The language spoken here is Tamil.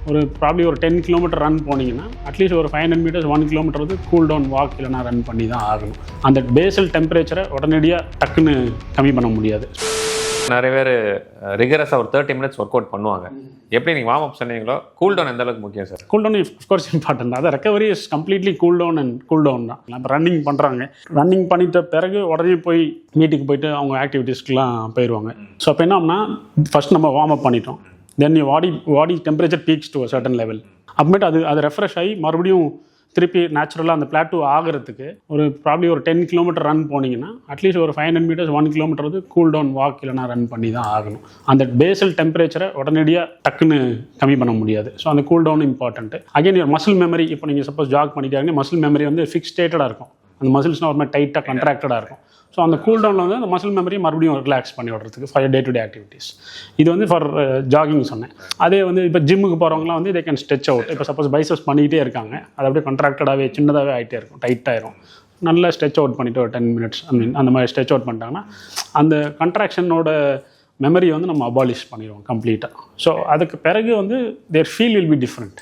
ஒரு ப்ராப்ளி ஒரு 10 கிலோமீட்டர் ரன் போனீங்கன்னா அட்லீஸ்ட் ஒரு 500 மீட்டர்ஸ் 1 கிலோமீட்டர் வந்து கூல் டவுன் வாக் இல்லைனா ரன் பண்ணி தான் ஆகணும். அந்த பேசல் டெம்பரேச்சரை உடனடியாக டக்குன்னு கம்மி பண்ண முடியாது. நிறைய பேர் ரிகரஸாக ஒரு 30 மினிட்ஸ் ஒர்க் அவுட் பண்ணுவாங்க. எப்படி நீங்கள் வார்ம் அப் சொன்னீங்களோ கூல் டவுன் எந்த அளவுக்கு முக்கியம் sir? Cool down of course important. அது recovery is completely cool down தான். இப்போ ரன்னிங் பண்ணுறாங்க, ரன்னிங் பண்ணிட்ட பிறகு உடனே போய் மீட்டுக்கு போயிட்டு அவங்க ஆக்டிவிட்டீஸ்க்குலாம் போயிடுவாங்க. ஸோ அப்போ என்ன ஆகும்னா ஃபர்ஸ்ட் நம்ம வார்ம் அப் பண்ணிட்டோம், then body temperature peaks to certain level. அப்புறமேட்டு அது ரெஃப்ரெஷ் ஆகி மறுபடியும் திருப்பி நேச்சுரலாக அந்த பிளாட்டூ ஆகிறதுக்கு ஒரு ப்ராப்ளி ஒரு 10 கிலோமீட்டர் ரன் போனீங்கன்னா அட்லீஸ்ட் ஒரு 500 மீட்டர்ஸ் 1 கிலோமீட்டர் வந்து கூல் டவுன் வாக் இல்லைனா ரன் பண்ணி தான் ஆகணும். அந்த பேசல் டெம்பரேச்சரை உடனடியாக டக்குன்னு கம்மி பண்ண முடியாது. ஸோ அந்த cool down important. Again muscle memory, இப்போ நீங்கள் சப்போஸ் ஜாக் பண்ணிட்டாங்கன்னா மசில் மெமரி வந்து ஃபிக்ஸ்டேட்டடாக இருக்கும். அந்த மசில்ஸ்னால் ஒரு மாதிரி டைட்டாக கண்ட்ராக்டடாக இருக்கும். ஸோ அந்த கூல் டவுனில் வந்து அந்த மசில் மெமரி மறுபடியும் ரிலாக்ஸ் பண்ணி விடுறதுக்கு for day to day activities. இது வந்து ஃபார் ஜாகிங் சொன்னேன். அதே வந்து இப்போ ஜிம்முக்கு போகிறவங்களாம் வந்து தே கேன் ஸ்ட்ரெச் அவுட். இப்போ சப்போஸ் பைசப்ஸ் பண்ணிக்கிட்டே இருக்காங்க, அது அப்படியே கண்ட்ராக்டடாகவே சின்னதாகவே ஆகிட்டே இருக்கும், டைட்டாயிரும். நல்லா ஸ்ட்ரெச் அவுட் பண்ணிவிட்டு ஒரு 10 மினிட்ஸ் அந்த மாதிரி ஸ்ட்ரெச் அவுட் பண்ணிட்டாங்கன்னா அந்த கண்ட்ராக்ஷனோட மெமரி வந்து நம்ம அபாலிஷ் பண்ணிடுவோம் கம்ப்ளீட்டாக. ஸோ அதுக்கு பிறகு வந்து தேர் ஃபீல் வில் பி டிஃப்ரெண்ட்.